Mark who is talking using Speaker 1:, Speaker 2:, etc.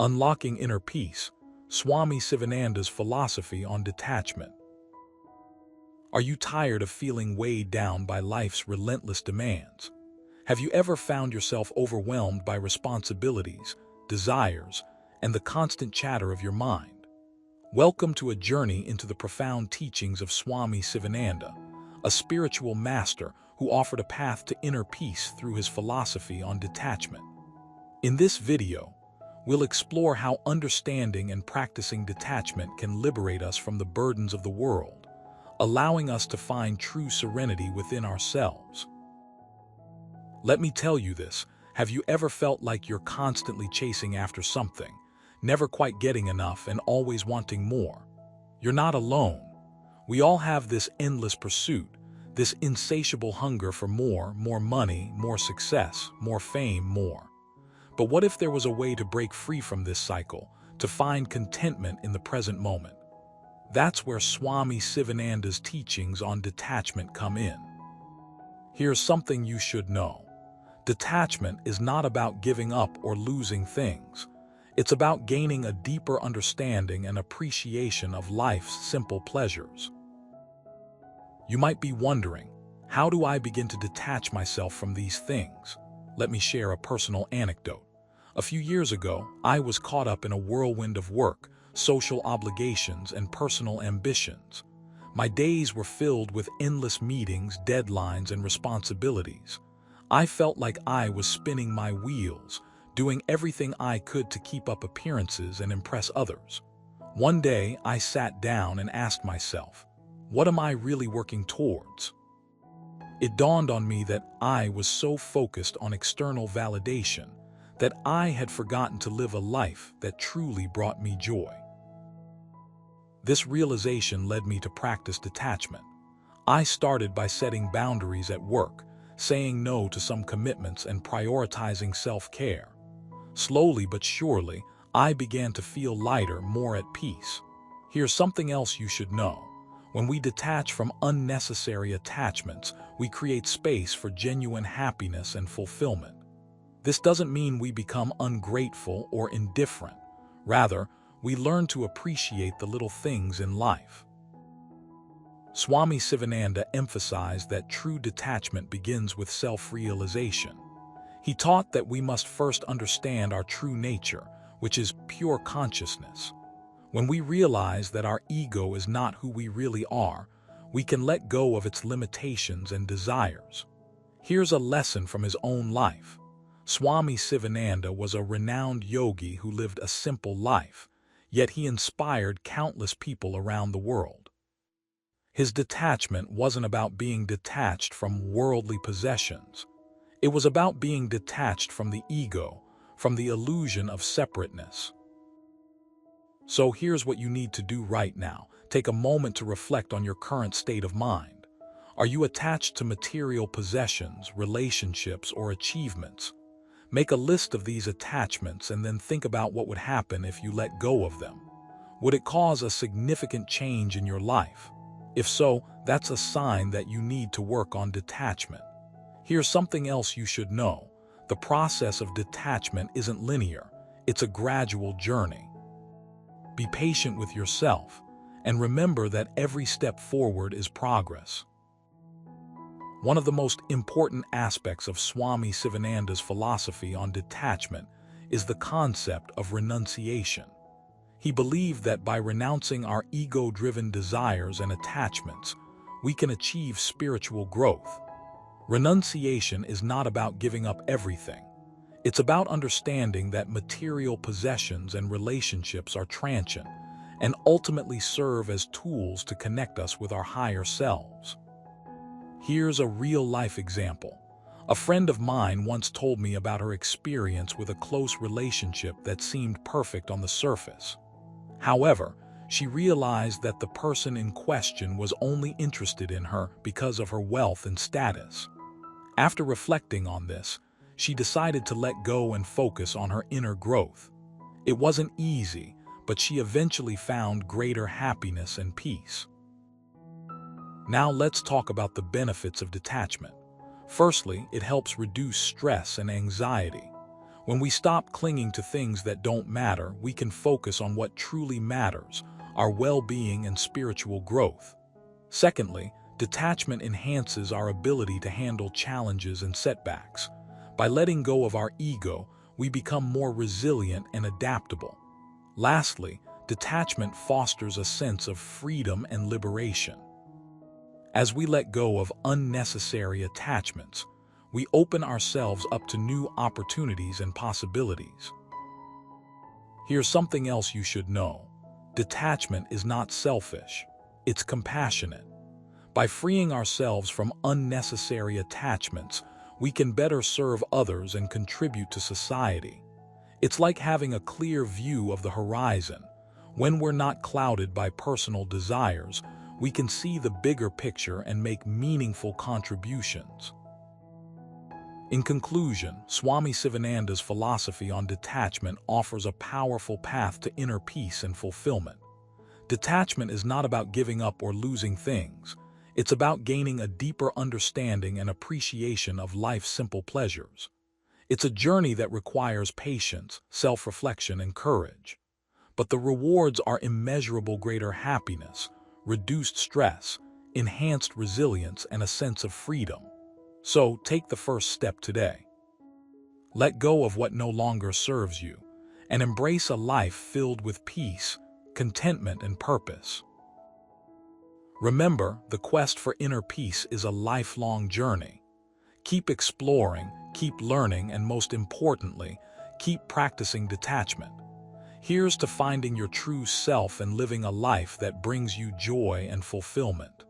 Speaker 1: Unlocking Inner Peace, Swami Sivananda's philosophy on detachment. Are you tired of feeling weighed down by life's relentless demands? Have you ever found yourself overwhelmed by responsibilities, desires, and the constant chatter of your mind? Welcome to a journey into the profound teachings of Swami Sivananda, a spiritual master who offered a path to inner peace through his philosophy on detachment. In this video, we'll explore how understanding and practicing detachment can liberate us from the burdens of the world, allowing us to find true serenity within ourselves. Let me tell you this, have you ever felt like you're constantly chasing after something, never quite getting enough and always wanting more? You're not alone. We all have this endless pursuit, this insatiable hunger for more money, more success, more fame, more. But what if there was a way to break free from this cycle, to find contentment in the present moment? That's where Swami Sivananda's teachings on detachment come in. Here's something you should know. Detachment is not about giving up or losing things. It's about gaining a deeper understanding and appreciation of life's simple pleasures. You might be wondering, how do I begin to detach myself from these things? Let me share a personal anecdote. A few years ago, I was caught up in a whirlwind of work, social obligations, and personal ambitions. My days were filled with endless meetings, deadlines, and responsibilities. I felt like I was spinning my wheels, doing everything I could to keep up appearances and impress others. One day, I sat down and asked myself, what am I really working towards? It dawned on me that I was so focused on external validation that I had forgotten to live a life that truly brought me joy. This realization led me to practice detachment. I started by setting boundaries at work, saying no to some commitments and prioritizing self-care. Slowly but surely, I began to feel lighter, more at peace. Here's something else you should know. When we detach from unnecessary attachments, we create space for genuine happiness and fulfillment. This doesn't mean we become ungrateful or indifferent. Rather, we learn to appreciate the little things in life. Swami Sivananda emphasized that true detachment begins with self-realization. He taught that we must first understand our true nature, which is pure consciousness. When we realize that our ego is not who we really are, we can let go of its limitations and desires. Here's a lesson from his own life. Swami Sivananda was a renowned yogi who lived a simple life, yet he inspired countless people around the world. His detachment wasn't about being detached from worldly possessions. It was about being detached from the ego, from the illusion of separateness. So here's what you need to do right now. Take a moment to reflect on your current state of mind. Are you attached to material possessions, relationships, or achievements? Make a list of these attachments and then think about what would happen if you let go of them. Would it cause a significant change in your life? If so, that's a sign that you need to work on detachment. Here's something else you should know. The process of detachment isn't linear. It's a gradual journey. Be patient with yourself, and remember that every step forward is progress. One of the most important aspects of Swami Sivananda's philosophy on detachment is the concept of renunciation. He believed that by renouncing our ego-driven desires and attachments, we can achieve spiritual growth. Renunciation is not about giving up everything. It's about understanding that material possessions and relationships are transient and ultimately serve as tools to connect us with our higher selves. Here's a real-life example. A friend of mine once told me about her experience with a close relationship that seemed perfect on the surface. However, she realized that the person in question was only interested in her because of her wealth and status. After reflecting on this, she decided to let go and focus on her inner growth. It wasn't easy, but she eventually found greater happiness and peace. Now let's talk about the benefits of detachment. Firstly, it helps reduce stress and anxiety. When we stop clinging to things that don't matter, we can focus on what truly matters, our well-being and spiritual growth. Secondly, detachment enhances our ability to handle challenges and setbacks. By letting go of our ego, we become more resilient and adaptable. Lastly, detachment fosters a sense of freedom and liberation. As we let go of unnecessary attachments, we open ourselves up to new opportunities and possibilities. Here's something else you should know. Detachment is not selfish, it's compassionate. By freeing ourselves from unnecessary attachments, we can better serve others and contribute to society. It's like having a clear view of the horizon. When we're not clouded by personal desires, we can see the bigger picture and make meaningful contributions. In conclusion, Swami Sivananda's philosophy on detachment offers a powerful path to inner peace and fulfillment. Detachment is not about giving up or losing things. It's about gaining a deeper understanding and appreciation of life's simple pleasures. It's a journey that requires patience, self-reflection, and courage. But the rewards are immeasurable: greater happiness, reduced stress, enhanced resilience, and a sense of freedom. So, take the first step today. Let go of what no longer serves you, and embrace a life filled with peace, contentment, and purpose. Remember, the quest for inner peace is a lifelong journey. Keep exploring, keep learning, and most importantly, keep practicing detachment. Here's to finding your true self and living a life that brings you joy and fulfillment.